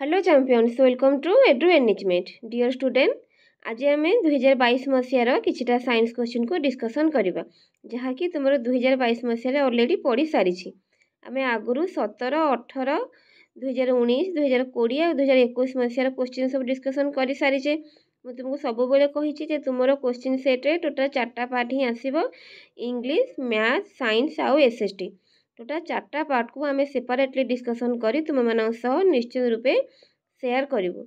Hello champions welcome to Edru enrichment dear student आज आम 2022 मसीहार किछिटा साइंस क्वेश्चन को डिस्कसन करबा जहाँकि तुम 2022 मसीह ऑलरेडी पढ़ी सारी आम आगु 17, 18, 2019, 2020 और 2021 मसीहार क्वेश्चन सब डिस्कसन कर सारीचे। मुझे तुमको सब कही तुम क्वेश्चन सेट्रे टोटाल 4टा पार्ट ही आसो इंग्लिश, मैथ, साइंस आउ एसएसटी टोटाल 4टा पार्ट को आम सेपरेटली डिस्कसन करी तुम मान निश्चित रूपे शेयर करूँ।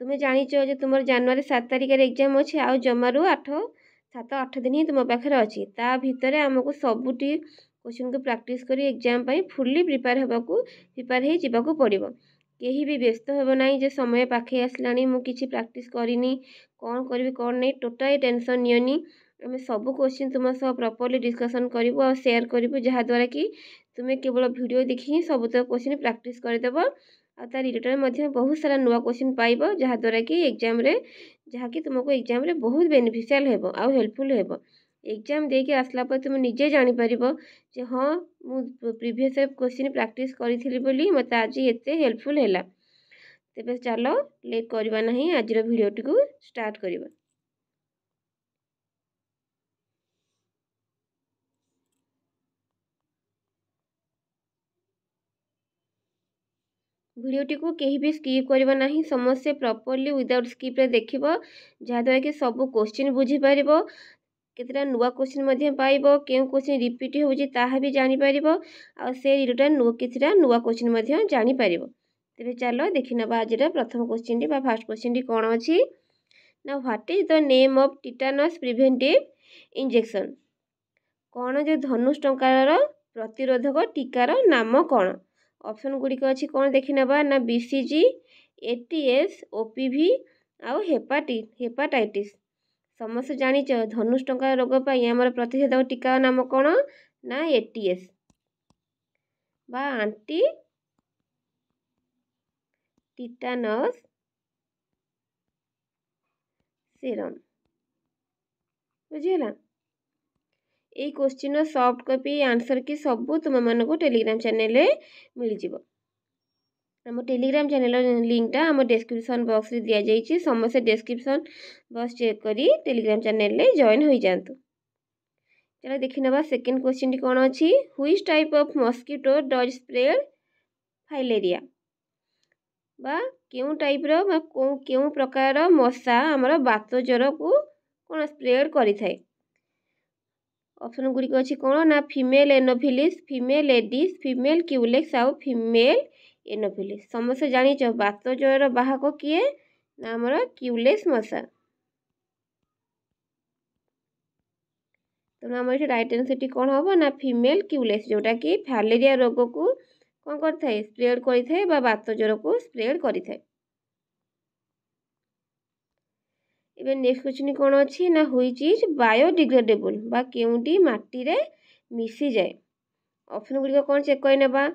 तुम्हें जाच तुम जनवरी 7 तारिख एग्जाम अच्छे आउ जमारू 7-8 दिन ही तुम पाखे अच्छी ता भितर आमको सबुटी क्वेश्चन को प्रैक्टिस करी एग्जाम फुल्ली प्रिपेयर होगा पड़ो। कहीं भी व्यस्त हो ना जे समय पाखे आसला मुझे प्रैक्टिस करनी कौन करी कौन नहीं टोटाल टेंशन नियनी आम सब क्वेश्चन तुम सह प्रॉपर्ली डिस्कसन करूँ और शेयर करूँ जहाँद्वारा कि तुम्हें केवल वीडियो देखी ही सब तो क्वेश्चन प्रैक्टिस करदेव आ तार रिलेटेड बहुत सारा नुआ क्वेश्चन पाइब जहाँद्वारा कि एग्जाम रे जहाँकि तुमको एग्जाम रे बहुत बेनिफिशियल हेबो आ हेल्पफुल हेबो। एग्जाम दे के आसला पर तुम निजे जानी परिबो जे हाँ मु प्रीवियस क्वेश्चन प्रैक्टिस करी बोली मते आज एते हेल्पफुल हैला। तेबे चलो लेट करबा नहीं आज वीडियो को स्टार्ट करबा। वीडियोटी को कहीं भी स्किप करबा नहीं समस्ते प्रॉपर्ली विदाउट स्किप रे देखिबो जहाँद्वारा कि सब क्वेश्चन बुझी पारिबो केतेटा नुआ क्वेश्चन पाइब क्यों क्वेश्चन रिपीट होउची ताहा भी जानी पारिबो आ से रिलेटेड किछिटा नुआ क्वेश्चन जानी पारिबो। तेबे चलो देखि नबा आज प्रथम क्वेश्चन टी बा फर्स्ट क्वेश्चन टी कोन अछि ना what is the name of tetanus preventive injection कौन जो धनुष टंकार प्रतिरोधक टीकार नाम कौन। ऑप्शन गुड़िक अच्छी कौन देखि नबा ना बीसीजी, एटीएस, ओपीवी आउ हेपाटाइटिस। समस्त जानिच धनुष टंकार रोग पर आमर प्रतिषेधक टीका नाम कौन ना एटीएस बा आंटी टिटानस सीरम। बुझीगला ये क्वेश्चन सॉफ्ट कॉपी आंसर की सबू तुम मानक टेलीग्राम चैनल मिल जिवो। आम टेलीग्राम चैनल लिंकटा आम डिस्क्रिप्शन बॉक्स रे दिया जाइए समस्त डिस्क्रिप्शन बॉक्स चेक करी टेलीग्राम चैनल रे जॉइन हो जातु। चलो देखि नबा सेकंड क्वेश्चन कौन अच्छी which type of mosquito does spread filaria बा क्यों टाइप रो क्यों प्रकार मशा आमर बात ज्वर को कौन स्प्रेड करि थाए। ऑप्शन गुड़िक अच्छी कौन ना female Anopheles, female Aedes, female Culex आउ फीमेल एनोफिलिस। समस्त जानिच बात ज्वर बाहक किए ना आमर क्यूलेक्स मशा। तेणु आम ये राइट आंसर कौन हम ना फीमेल क्यूलेक्स जोटा कि फाइलेरिया रोग को कौन करथाए स्प्रेड करिथाए बा बात ज्वर को स्प्रेड करिथाए। इबे नेक्स्ट क्वेश्चन कौन अच्छी ना व्हिच इज बायोडिग्रेडेबल बा केउंटी माटी रे मिसी जाए। ऑप्शन गुड़िक कौन चेक कर नेबा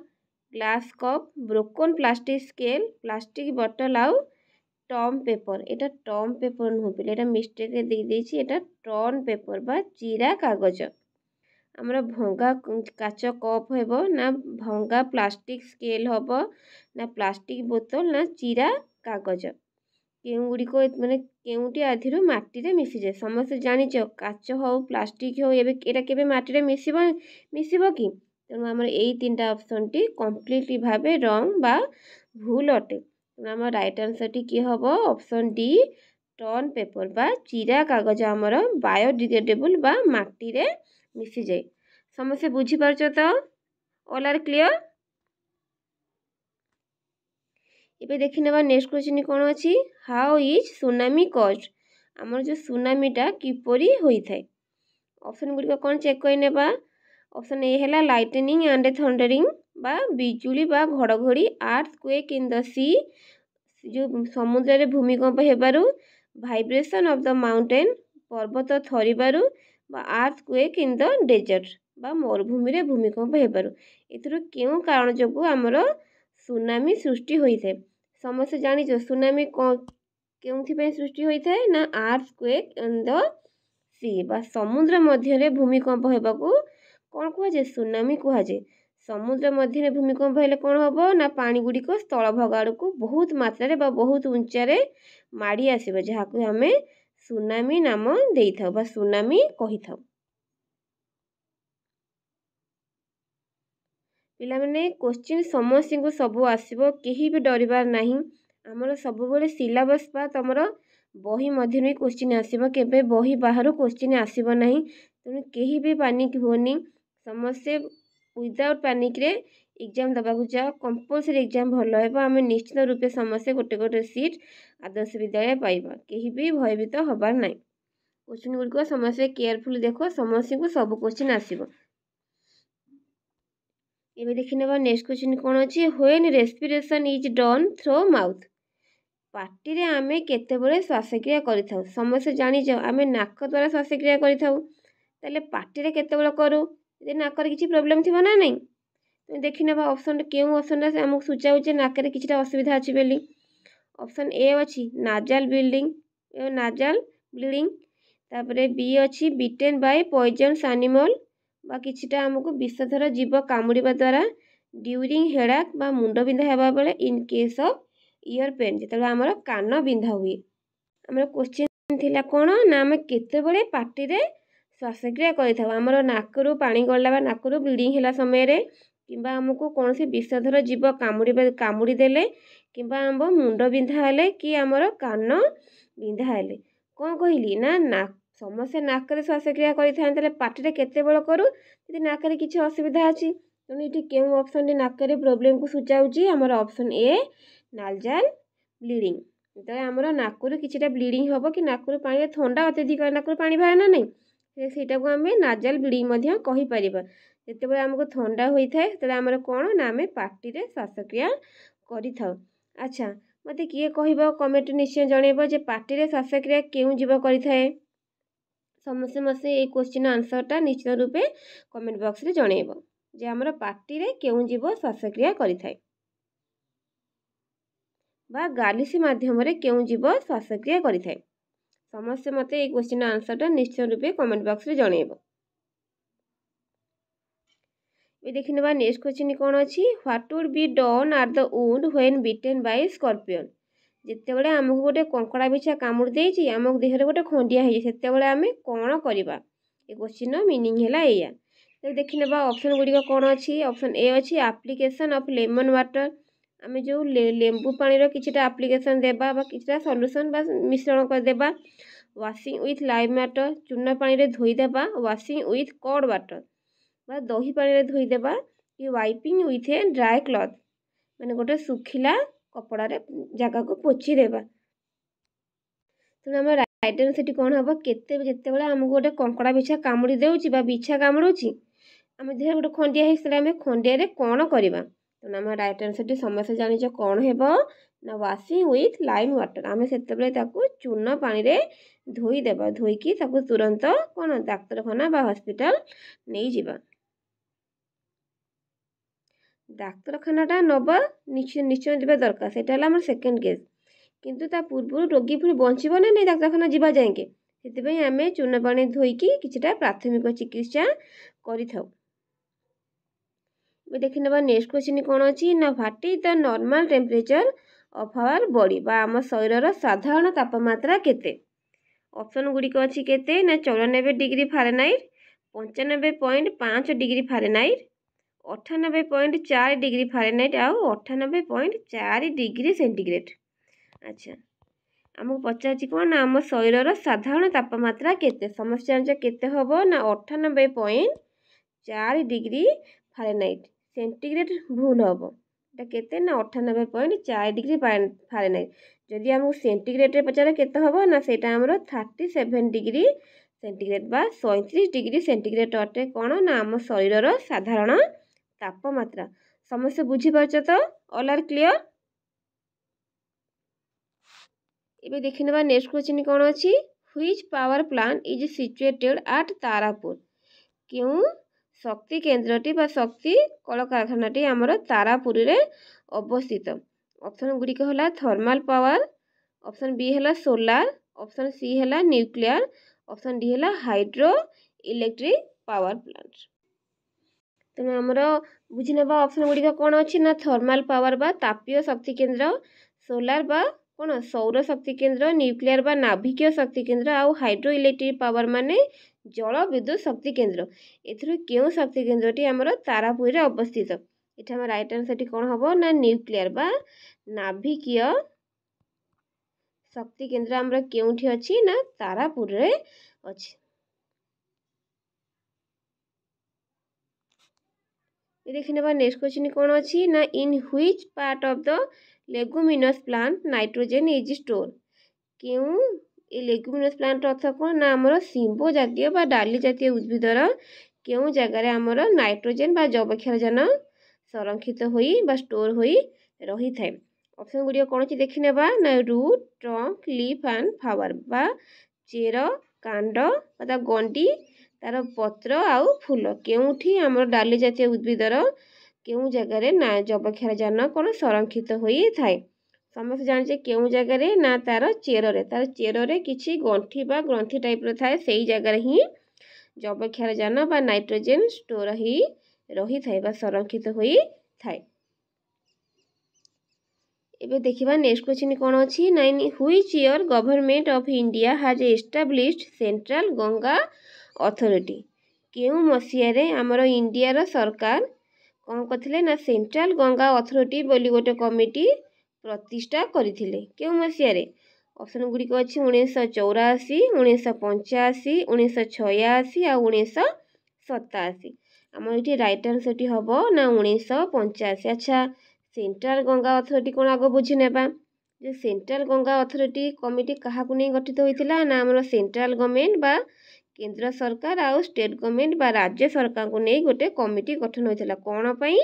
glass cup, broken plastic scale, plastic bottle आउ टर्म पेपर। एटा टर्म पेपर नुह पे एटा मिस्टेक रे दे देछि एटा टर्न पेपर बा चिरा कागज। हमरा भंगा काच कप हेबो ना भंगा प्लास्टिक स्केल हेबो ना प्लास्टिक बोतल ना चिरा कागज केउ गुड़िक माने केउटी आधिरु माटी रे मिसी जाए। समस्त जानिच काच हो प्लास्टिक हो एटा केबे माटी रे मिसिबो कि तेणु आमर यही 3टा ऑप्शन टी कंप्लीटली भाबे रॉन्ग बा भूल अटे। तेणु आम राइट आंसर टी कि हबो ऑप्शन डी टर्न पेपर बा चिरा कागज आमर बायोडिग्रेडेबल बा माटी रे मिसी जाए। समस्त बुझी पारछ तो ऑल आर क्लियर। इबे देखि नेबा नेक्स्ट क्वेश्चन कौन अच्छी हाउ इज सुनामी कॉज्ड आमर जो सुनामीटा किपरि होई थाए। ऑप्शन गुड़िक कौन चेक कर नेबा ऑप्शन ए है लाइटनिंग एंड थंडरिंग बा बिजुली बा घड़घड़ी, अर्थक्वेक इन द सी जो समुद्र रे भूमिकंप हेबारु, वाइब्रेशन ऑफ द माउंटेन पर्वत थरिबारु बा अर्थक्वेक इन द डेजर्ट बा मरुभूमि रे भूमिकंप हेबारु। एथुरु केउ कारण जोगु आमर सुनामी सृष्टि होई थाए। समस्त जानिच सुनामी केउथि सृष्टि होई थाए ना अर्थक्वेक इन द सी बा समुद्र मध्य रे भूमिकंप हेबाकू कौन कहुए सुनामी कहुए। समुद्र मध्य भूमिकंप हेले कौन हम ना पानी गुड़िक स्थलभाग आड़ को बहुत मात्रा बहुत उच्चारे माड़ी आसब जहाँ आम सुनामी नाम दे था सुनामी कही था। पिला माने क्वेश्चन समस्त को सब आसब कहीं भी डरबार नहीं। आमर सब सिलेबस बा तुमर बही मध्य क्वेश्चन आसब केबे बही बाहर क्वेश्चन आसब नहीं। तेणु कहीं भी पानिक होनी समस्ते विदाउट पानिक रे एग्जाम देवाक जाओ कंपलसरी एग्जाम भल है। आम निश्चित रूपे समस्ते गोटे गोटे सीट आदर्श विद्यालय पाइबा कहीं भी भयभीत हबार ना। क्वेश्चन गुड़िक समस्ते केयरफुल देख समस्त को सब क्वेश्चन आसब। ये देखी ना नेक्स्ट क्वेश्चन कौन अच्छी when respiration is done through mouth party रे आमे केतेबेले श्वासक्रिया करिथाउ समस्त जानी जाओ आमे नाक द्वारा श्वासक्रिया करिथाउ ताले पार्टी रे केतेबेले करू जे नाक रे किछि प्रॉब्लम थिबो ना नहीं। तो देखि नेबा ऑप्शन केउ ऑप्शन रे हमक सुचाउ जे नाक रे किछिटा असुविधा अछि बेली। ऑप्शन ए अछि नाजल ब्लीडिंग नाजल ब्लीडिंग तापरे बी अछि बिटेन बाय पॉइजनस एनिमल बा किछिटा हमको विषधर जीव कामुड़िबा द्वारा ड्यूरिंग हेडाक बा मुंड बिंधा हेबा बेले in case of ear pain जो आमर कान बिंधा हुए। आमर क्वेश्चन थिला कौन ना आम केतेबेले पार्टी रे श्वासक्रिया करिथाउ आमर नाकरू पानी गला नाकरू ब्लीडिंग होला समय रे किंबा हमको कौन से विषधर जीव कामुड़ी देले किंबा आम मुंड बिंधा हेले कि आमर कान बिंधा हेले कौन कहली ना नाक समस्या नाक श्वासक्रिया करें पार्टी रे केतेबेले करू यदि नाक किसी असुविधा अच्छी तेणु ये क्यों ऑप्शन नाक प्रोब्लेम को सूचाऊँगी आमर ऑप्शन ए नालजाल ब्लीडिंग जो आमर नाकरू किछिटा ब्लीडिंग हम कि नाकरू पानी ठंडा अत्यधिक नाकरू पानी बाहर ना नहीं सेटा को आम नाजल ब्लीडिंग कहीपर जिते आमको ठंडा होता है तो आमर कौन ना आम पार्टी रे श्वासक्रिया करिथाउ। अच्छा मत किए कह कमेंट निश्चय जनइब जे पार्टी रे श्वासक्रिया क्यों जीव करें समस्ते मसे ये क्वेश्चन आंसरटा निश्चित रूपे कमेंट बॉक्स रे जनइब जे आमर पार्टी रे क्यों जीव श्वासक्रिया करें बा गालिसी माध्यम रे क्यों जीव श्वासक्रिया करें समस्ते मत ये क्वेश्चन आंसरटा निश्चित रूपे कमेंट बॉक्स रे जनइब। ये देखि नेबा नेक्स्ट क्वेश्चन कौन अच्छी what would be done at the wound when bitten by scorpion जितेबाला आमको गोटे कंकड़ा बिछा कामुड़ देछि आम देहरे गोटे खंडिया होते आम कौन करवा ये क्वेश्चन मीनिंग है या तो देखि नेबा ऑप्शन गुड़िक कौन अच्छी ऑप्शन ए अच्छी एप्लिकेशन ऑफ लेमन वाटर आम जो लेंबू पानी किछिटा एप्लिकेशन देबा बा किछिटा सॉल्यूशन बा मिश्रण कर देबा वाशिंग विथ लाइम वाटर चूना पानी रे धोई देबा वाशिंग विथ कॉर्ड वाटर बा दही पानी रे धोई देबा कि wiping with a dry cloth माने गोटे सुखिला कपड़ा रे जगह को पोछि देबा। तेणु आम राइट आंसर कौन हम केते जितेबाला आमको गोटे कंकड़ा बिछा कामुड़ी देउछि बा बिछा कामुड़ुछि आम देह गोटे खंडिया है आम खंडिया रे कौन करवा तेणु आम राइट आंसर समस्त जानिच कौन हेब ना वाशिंग विथ लाइम वाटर आम से चूना पानी रे धोई देबा धोईकी तुरंत कौन डाक्तरखाना बा हॉस्पिटल नहीं जिबा डाक्तरखानाटा नवा निश्चय देवा दरकार से सेकेंड केस किंतु ता पूर्व रोगी पुणी बंचब ना नहीं डाक्तरखाना जीवा जाएंगे से आम चूना पानी धोईकी किछिटा प्राथमिक चिकित्सा करिथाउ। देखि नेबा नेक्स्ट क्वेश्चन कौन अच्छी ना what is the normal temperature of our body बा आम शरीर साधारण तापमात्रा केते ऑप्शन गुड़िक अच्छी केते ना 94 degree Fahrenheit 95.5 degree Fahrenheit 98.4 degree Fahrenheit आउ 98.4 डिग्री सेंटीग्रेड। अच्छा आमको पचार कौन ना आम शरीर साधारण तापमात्रा केते समस्या केते हम ना 98.4 डिग्री फारेनहाइट सेंटीग्रेड भूल हम केते ना 98.4 डिग्री फारेनहाइट जदि आमको सेंटीग्रेड रे पचार केते हम ना सेटा हमरो 37 डिग्री सेंटीग्रेड बा 37 डिग्री सेंटीग्रेड अटे कौन ना आम शरीर साधारण तापमात्रा समस्त बुझी पारछ तो ऑल आर क्लियर। इबे देखि नेबा नेक्स्ट क्वेश्चन कौन अच्छी which power plant is situated at Tarapur क्यों शक्ति केन्द्रटी बा शक्ति कल कारखानाटी आमर तारापुर रे अवस्थित ऑप्शन गुड़िक है थर्माल पावर ऑप्शन बी है सोलार ऑप्शन सी है न्यूक्लियर ऑप्शन डी है हाइड्रो इलेक्ट्रिक पावर प्लांट। तेणु आमर बुझीना ऑप्शन गुड़िक कौन अच्छी ना थर्माल पावर बा तापीय शक्ति केन्द्र, सोलार बा कौन सौर शक्ति केन्द्र, न्यूक्लियर बा नाभिकीय शक्ति केन्द्र, आउ हाइड्रो इलेक्ट्रिक पावर माने जल विद्युत शक्ति केन्द्र। एथुरु केउं शक्ति केन्द्रटी आमर तारापुर रे अवस्थित। एठा हम राइट आंसर कौन हम ना न्यूक्लियर बा नाभिकीय शक्ति केन्द्र आमर केउठी अच्छी ना तारापुर रे अच्छी। देखने नेक्स्ट क्वेश्चन कौन अच्छी ना in which part of the leguminous plant nitrogen is store. क्यों ये लेगुमिनस प्लांट अर्थ कौन ना आमर शिंबो जातीय बा डाली जातीय उद्भिदर क्यों जगार आमर नाइट्रोजन बा जैवक्षारजान संरक्षित होई बा स्टोर होई रही थाए। ऑप्शन गुड़िक कौन अच्छी देखने ना root, trunk, leaf and flower बा चेर, कांड बा गंडी, तार पत्र आउ फूल केउठी आमर डाली जातीय उद्भिदर केउं जगार ना जैवक्षारजान कौन संरक्षित होई थाए। समस्त जाने केउं जगार ना तार चेर किछि गंठी बा ग्रंथि टाइप थाए सेई जगार ही जैवक्षारजान बा नाइट्रोजन स्टोर ही रही थाए बा संरक्षित होई थाए। एबे देखिबा नेक्स्ट क्वेश्चन कौन अच्छी nine which year government of India has established central Ganga authority. केउं मसियारे आमर इंडिया सरकार कौन करथिले ना सेंट्रल गंगा अथॉरिटी बोली गोटे कमिटी प्रतिष्ठा करथिले केउं मसियारे। ऑप्शन गुड़िक अच्छी 1984, 1985, 1986 आ 1987। आम ये राइट आंसर हम ना 1985। अच्छा सेंट्रल गंगा अथॉरिटी कौन आग बुझी नेबा। जे सेंट्रल गंगा अथॉरिटी कमिटी क्या गठित होता ना आम सेंट्रल गवर्नमेंट बा केंद्र सरकार आउ स्टेट गवर्नमेंट बा राज्य सरकार को नहीं गोटे कमिटी गठन होता कौन पाई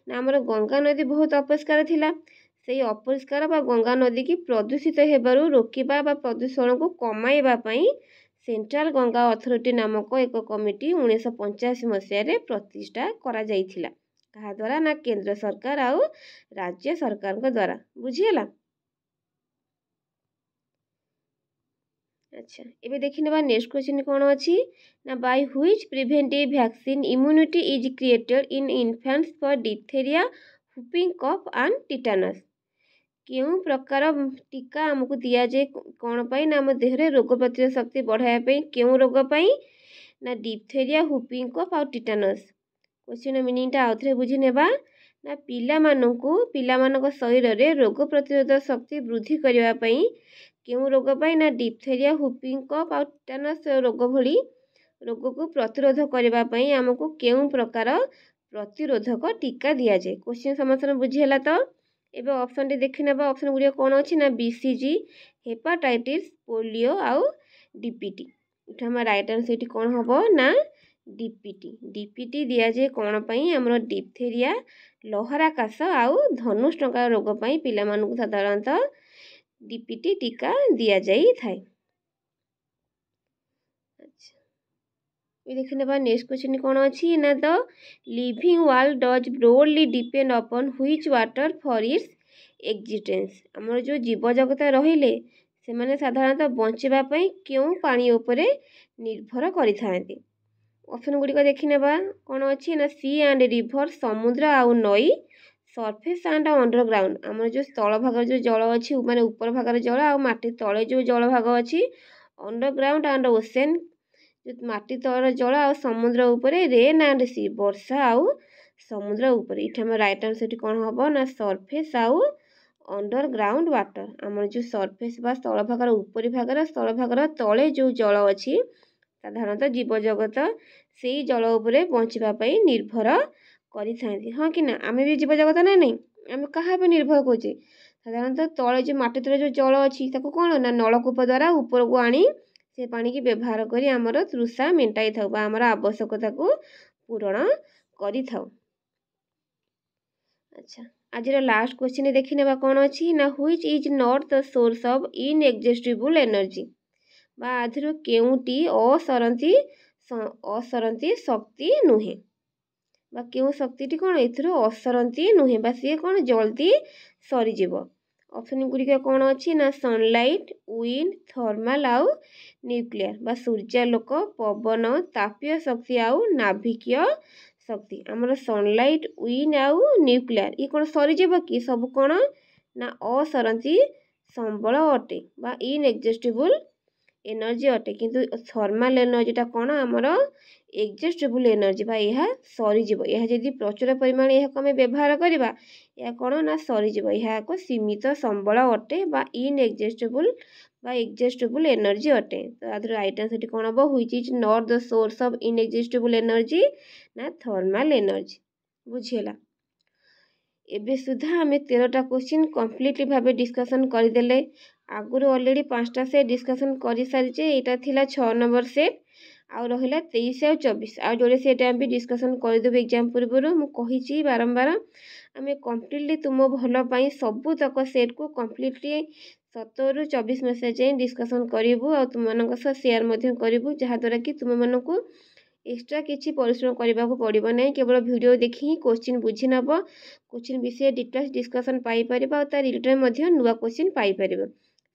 ना आमर गंगा नदी बहुत अपरिष्कार थिला से अपरिष्कार बा गंगा नदी की प्रदूषित हेबारु रोकिबा बा प्रदूषण को कमाइबा पई सेंट्रल गंगा अथॉरिटी नामक एक कमिटी 1985 मसीह प्रतिष्ठा करा जाइथिला कहा द्वारा ना केंद्र सरकार आउ राज्य सरकार को द्वारा बुझीगला। अच्छा एबे देखि नेबा नेक्स्ट क्वेश्चन कौन अच्छी ना by which preventive vaccine immunity is created in infants for diphtheria, whooping cough and tetanus. क्यों प्रकार टीका आमको दिया जाए कौन पाई ना आम देहरे रोग प्रतिरोध शक्ति बढ़ाया क्यों रोग पाई ना डिप्थेरिया, व्होपिंग कफ आउ टिटानस। क्वेश्चन मीनिंगटा आउ थे बुझी नेबा ना पिलामानक शरीर रे रोग प्रतिरोध शक्ति वृद्धि करने पाई क्यों रोग पाई ना डिप्थेरिया, व्होपिंग कफ आउ टिटानस रोग भली रोग को प्रतिरोध करने पाई आमको क्यों प्रकार प्रतिरोधक टीका दिया जाए। क्वेश्चन समस्त बुझीगला तो एबे ऑप्शन टी देखि नेबा ऑप्शन गुड़िया कौन अच्छी ना बीसीजी, हेपाटाइटिस, पोलियो आउ डीपीटी। इठा हम राइट आंसर कौन हम ना डीपीटी दिया जाए कौन पाई हमर डिप्थेरिया, लहरा काश आउ धनुष टंका रोग पाई पिला मानकु साधारणतः डीपीटी टीका दिया जाई थाए। अच्छा ये देखि नेबा नेक्स्ट क्वेश्चन कौन अच्छी ना the living world does broadly depend upon which water for its existence. हमर जो जीव जगत रहिले से माने साधारणतः बंचिबा पई क्यों पानी उपरे निर्भर करिथांती। ऑप्शन गुड़िक देखि नेबा कौन अच्छी ना सी एंड रिवर समुद्र आउ नई, सरफेस एंड अंडरग्राउंड आमर जो स्थल भाग जो जल अच्छी माने ऊपर भाग जल आ माटी तले जो जल भाग अच्छी अंडरग्राउंड एंड ओशन जो माटी तल जल आ समुद्र उपरे रेन एंड सी वर्षा आउ समुद्र उपरे। इठा हम राइट आंसर कौन हम ना सरफेस आउ अंडरग्राउंड वाटर आमर जो सरफेस बा स्थल भागर ऊपरी भागर स्थल भागर तले जो जल अच्छी साधारणतः जीव जगत से जल उपरे बंचिबा पई निर्भर करिथांती। हाँ कि ना आमे भी जीव जगत ना नहीं आम क्या निर्भर करुचे साधारणतः तले जो माटी तले जो जल अच्छी कौन ना नलकूप द्वारा ऊपर को आनी से पानी की व्यवहार करी आमर तृषा मेटाई थाउ बा आमर आवश्यकता को पूरण करी थाउ। अच्छा आज लास्ट क्वेश्चन देखि नेबा कौन अच्छी ना which is not the source of inexhaustible energy बा आधर केउटी असरंती शक्ति नुहे बा क्यों शक्ति कौन एथरो असरंती नुहे बा सी कौन जल्दी सरीजीव। ऑप्शन गुड़िक कौन अच्छी ना सनलाइट, विंड, थर्माल आउ न्यूक्लियर बा सूर्यालोक, पवन, तापीय शक्ति आउ नाभिकीय शक्ति आमर सनलाइट विन आउ न्यूक्लियर ये कौन सरीज कि सब कौन ना असरंती संबल अटे बा इनएग्जस्टिबल एनर्जी अटे किंतु थर्माल एनर्जीटा कौन आमर एग्जस्टिबल एनर्जी बा यह सरीज यह जदि प्रचुर परिमाण यह आम व्यवहार करवा यह कौन ना सरीज यह एक सीमित संबल अटे बा इनएग्जस्टिबल बा एग्जस्टिबल एनर्जी अटे तो आधर राइट आंसर कौन हम which is not the source of inexhaustible energy ना थर्माल एनर्जी बुझीला। एबे सुधा आम 13टा क्वेश्चन कम्प्लीटली भाव डिस्कसन करदेले आगुरी ऑलरेडी 5टा सेट डिस्कसन कर सारी यहाँ थिला 6 नंबर सेट आउ रहा 23 और 24 आउ जोड़े सेट आम भी डिस्कसन करदेबू एग्जाम पूर्व मुझे बारंबार आम कम्प्लीटली तुम भल सबूतक सेट को कम्प्लीटली 17 ରୁ 24 मेसेज जाए डिस्कसन करूँ आ तुम सह सेयार करूँ जहाँद्वारा कि तुम मानक एक्सट्रा किसी परिश्रम करने को पड़ो ना केवल वीडियो देखी क्वेश्चन बुझी नब क्वेश्चन विषय डिटेल्स डिस्कसन पाइपर और रिलेटेड नुआ क्वेश्चन पाइपर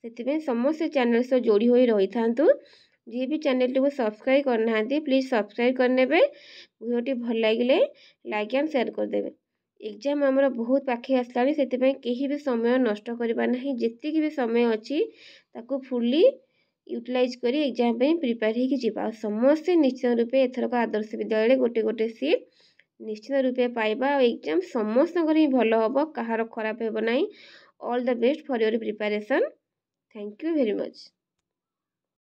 से समस्त चैनल सह जोड़ी हो रही था जी भी चैनल को सब्सक्राइब करना प्लीज सब्सक्राइब करने वीडियो भल लगे लाइक एंड शेयर करदे। एग्जाम आमर बहुत पाखे आसला कहीं भी समय नष्ट करवा ना जी भी समय अच्छी ताकू फुल्ली यूटिलाइज करी एग्जाम प्रिपेयर होगी जीवा समस्ते निश्चित रूपे एथरक आदर्श विद्यालय गोटे गोटे सीट निश्चित रूपे पाइबा एग्जाम समस्त ही भल हम कहार खराब होना all the best for your preparation thank you very much.